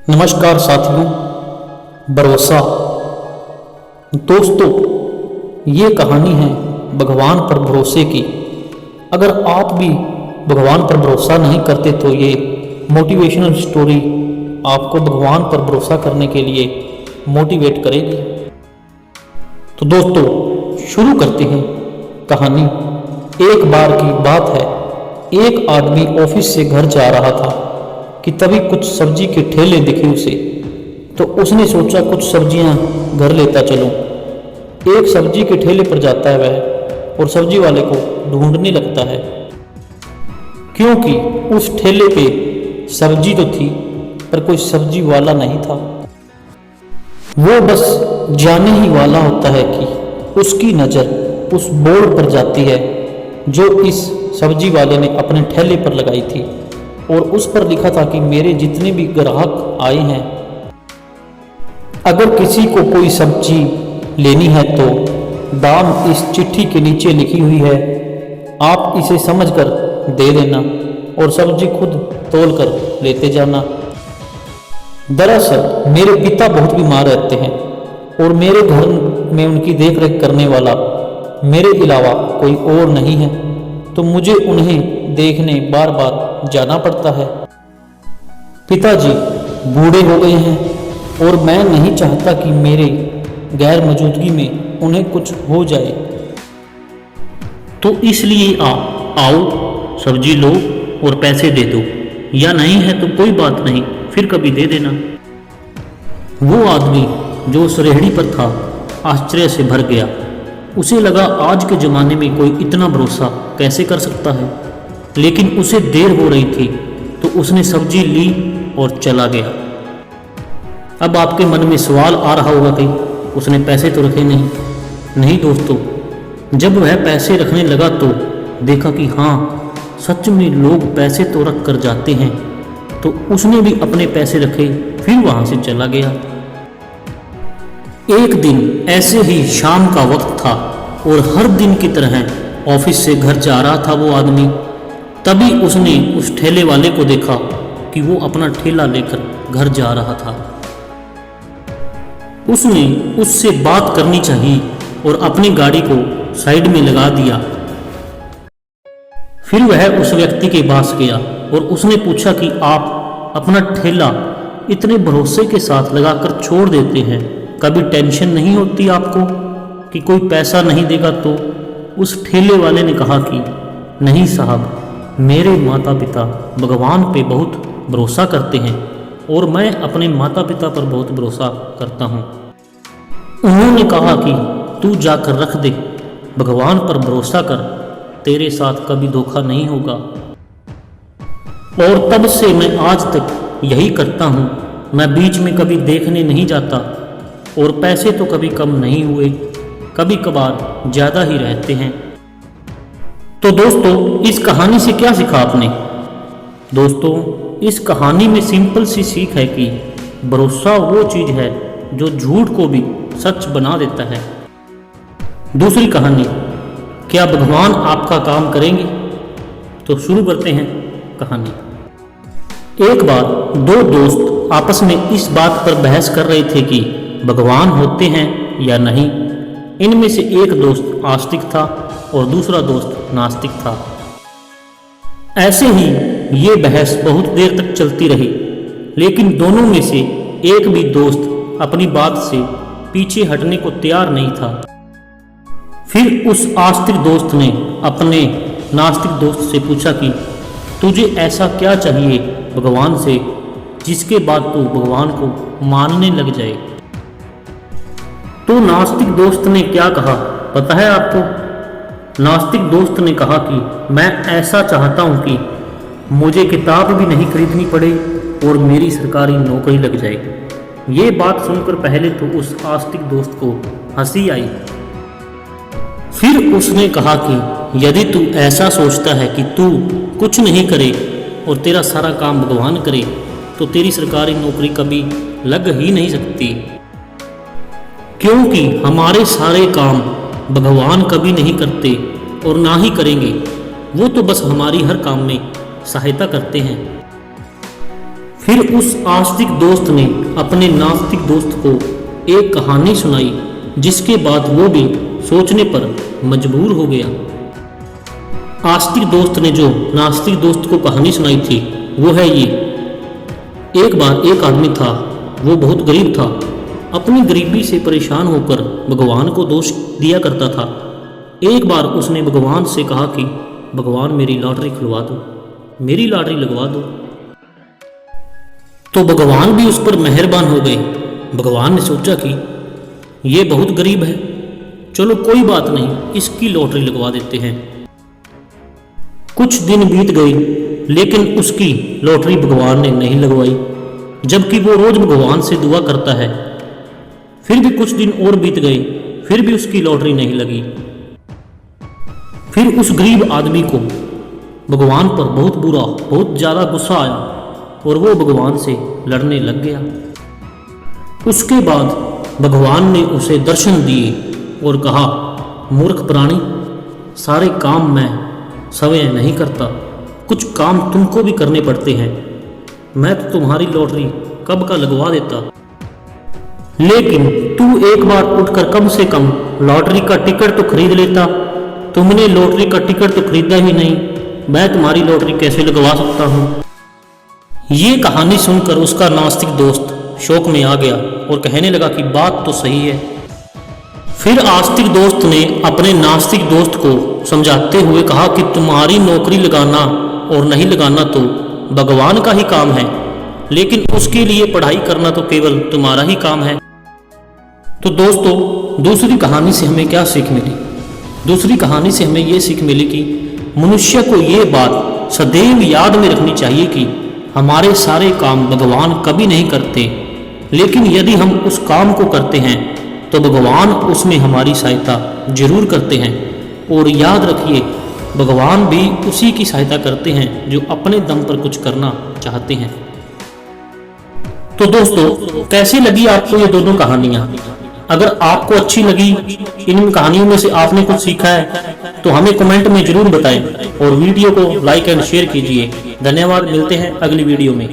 नमस्कार साथियों। भरोसा दोस्तों, ये कहानी है भगवान पर भरोसे की। अगर आप भी भगवान पर भरोसा नहीं करते तो ये मोटिवेशनल स्टोरी आपको भगवान पर भरोसा करने के लिए मोटिवेट करेगी। तो दोस्तों, शुरू करते हैं कहानी। एक बार की बात है, एक आदमी ऑफिस से घर जा रहा था कि तभी कुछ सब्जी के ठेले दिखे उसे। तो उसने सोचा कुछ सब्जियां घर लेता चलूं। एक सब्जी के ठेले पर जाता है वह और सब्जी वाले को ढूंढने लगता है, क्योंकि उस ठेले पे सब्जी तो थी पर कोई सब्जी वाला नहीं था। वो बस जाने ही वाला होता है कि उसकी नज़र उस बोर्ड पर जाती है जो इस सब्जी वाले ने अपने ठेले पर लगाई थी, और उस पर लिखा था कि मेरे जितने भी ग्राहक आए हैं, अगर किसी को कोई सब्जी लेनी है तो दाम इस चिट्ठी के नीचे लिखी हुई है, आप इसे समझकर दे देना और सब्जी खुद तोल कर लेते जाना। दरअसल मेरे पिता बहुत बीमार रहते हैं और मेरे घर में उनकी देखरेख करने वाला मेरे अलावा कोई और नहीं है, तो मुझे उन्हें देखने बार बार जाना पड़ता है। पिताजी बूढ़े हो गए हैं और मैं नहीं चाहता कि मेरे गैर मौजूदगी में उन्हें कुछ हो जाए, तो इसलिए आओ सब्जी लो और पैसे दे दो, या नहीं है तो कोई बात नहीं, फिर कभी दे देना। वो आदमी जो उस रेहड़ी पर था आश्चर्य से भर गया। उसे लगा आज के ज़माने में कोई इतना भरोसा कैसे कर सकता है, लेकिन उसे देर हो रही थी तो उसने सब्जी ली और चला गया। अब आपके मन में सवाल आ रहा होगा कि उसने पैसे तो रखे नहीं दोस्तों, जब वह पैसे रखने लगा तो देखा कि हाँ, सच में लोग पैसे तो रख कर जाते हैं, तो उसने भी अपने पैसे रखे, फिर वहाँ से चला गया। एक दिन ऐसे ही शाम का वक्त था और हर दिन की तरह ऑफिस से घर जा रहा था वो आदमी। तभी उसने उस ठेले वाले को देखा कि वो अपना ठेला लेकर घर जा रहा था। उसने उससे बात करनी चाहिए और अपनी गाड़ी को साइड में लगा दिया। फिर वह उस व्यक्ति के पास गया और उसने पूछा कि आप अपना ठेला इतने भरोसे के साथ लगाकर छोड़ देते हैं, कभी टेंशन नहीं होती आपको कि कोई पैसा नहीं देगा? तो उस ठेले वाले ने कहा कि नहीं साहब, मेरे माता पिता भगवान पे बहुत भरोसा करते हैं और मैं अपने माता पिता पर बहुत भरोसा करता हूँ। उन्होंने कहा कि तू जाकर रख दे, भगवान पर भरोसा कर, तेरे साथ कभी धोखा नहीं होगा। और तब से मैं आज तक यही करता हूँ, मैं बीच में कभी देखने नहीं जाता और पैसे तो कभी कम नहीं हुए, कभी कभार ज़्यादा ही रहते हैं। तो दोस्तों, इस कहानी से क्या सीखा आपने? दोस्तों, इस कहानी में सिंपल सी सीख है कि भरोसा वो चीज़ है जो झूठ को भी सच बना देता है। दूसरी कहानी, क्या भगवान आपका काम करेंगे? तो शुरू करते हैं कहानी। एक बार दो दोस्त आपस में इस बात पर बहस कर रहे थे कि भगवान होते हैं या नहीं। इनमें से एक दोस्त आस्तिक था और दूसरा दोस्त नास्तिक था। ऐसे ही ये बहस बहुत देर तक चलती रही, लेकिन दोनों में से एक भी दोस्त अपनी बात से पीछे हटने को तैयार नहीं था। फिर उस आस्तिक दोस्त ने अपने नास्तिक दोस्त से पूछा कि तुझे ऐसा क्या चाहिए भगवान से जिसके बाद तू भगवान को मानने लग जाए? तो नास्तिक दोस्त ने क्या कहा पता है आपको? नास्तिक दोस्त ने कहा कि मैं ऐसा चाहता हूँ कि मुझे किताब भी नहीं खरीदनी पड़े और मेरी सरकारी नौकरी लग जाए। ये बात सुनकर पहले तो उस आस्तिक दोस्त को हंसी आई। फिर उसने कहा कि यदि तू ऐसा सोचता है कि तू कुछ नहीं करे और तेरा सारा काम भगवान करे, तो तेरी सरकारी नौकरी कभी लग ही नहीं सकती, क्योंकि हमारे सारे काम भगवान कभी नहीं करते और ना ही करेंगे। वो तो बस हमारी हर काम में सहायता करते हैं। फिर फिर उस आस्तिक दोस्त ने अपने नास्तिक दोस्त को एक कहानी सुनाई, जिसके बाद वो भी सोचने पर मजबूर हो गया। आस्तिक दोस्त ने जो नास्तिक दोस्त को कहानी सुनाई थी वो है ये। एक बार एक आदमी था, वो बहुत गरीब था। अपनी गरीबी से परेशान होकर भगवान को दोष दिया करता था। एक बार उसने भगवान से कहा कि भगवान मेरी लॉटरी खुलवा दो, मेरी लॉटरी लगवा दो। तो भगवान भी उस पर मेहरबान हो गए। भगवान ने सोचा कि ये बहुत गरीब है, चलो कोई बात नहीं, इसकी लॉटरी लगवा देते हैं। कुछ दिन बीत गए, लेकिन उसकी लॉटरी भगवान ने नहीं लगवाई, जबकि वो रोज भगवान से दुआ करता है। फिर भी कुछ दिन और बीत गए, फिर भी उसकी लॉटरी नहीं लगी। फिर उस गरीब आदमी को भगवान पर बहुत ज़्यादा गुस्सा आया और वो भगवान से लड़ने लग गया। उसके बाद भगवान ने उसे दर्शन दिए और कहा, मूर्ख प्राणी, सारे काम मैं स्वयं नहीं करता, कुछ काम तुमको भी करने पड़ते हैं। मैं तो तुम्हारी लॉटरी कब का लगवा देता, लेकिन तू एक बार उठकर कम से कम लॉटरी का टिकट तो खरीद लेता। तुमने लॉटरी का टिकट तो खरीदा ही नहीं, मैं तुम्हारी लॉटरी कैसे लगवा सकता हूँ। ये कहानी सुनकर उसका नास्तिक दोस्त शौक में आ गया और कहने लगा कि बात तो सही है। फिर आस्तिक दोस्त ने अपने नास्तिक दोस्त को समझाते हुए कहा कि तुम्हारी नौकरी लगाना और नहीं लगाना तो भगवान का ही काम है, लेकिन उसके लिए पढ़ाई करना तो केवल तुम्हारा ही काम है। तो दोस्तों, दूसरी कहानी से हमें क्या सीख मिली? दूसरी कहानी से हमें ये सीख मिली कि मनुष्य को ये बात सदैव याद में रखनी चाहिए कि हमारे सारे काम भगवान कभी नहीं करते, लेकिन यदि हम उस काम को करते हैं तो भगवान उसमें हमारी सहायता जरूर करते हैं। और याद रखिए, भगवान भी उसी की सहायता करते हैं जो अपने दम पर कुछ करना चाहते हैं। तो दोस्तों, कैसी लगी आपको ये दोनों कहानियां? अगर आपको अच्छी लगी, इन कहानियों में से आपने कुछ सीखा है, तो हमें कमेंट में जरूर बताएं और वीडियो को लाइक एंड शेयर कीजिए। धन्यवाद, मिलते हैं अगली वीडियो में।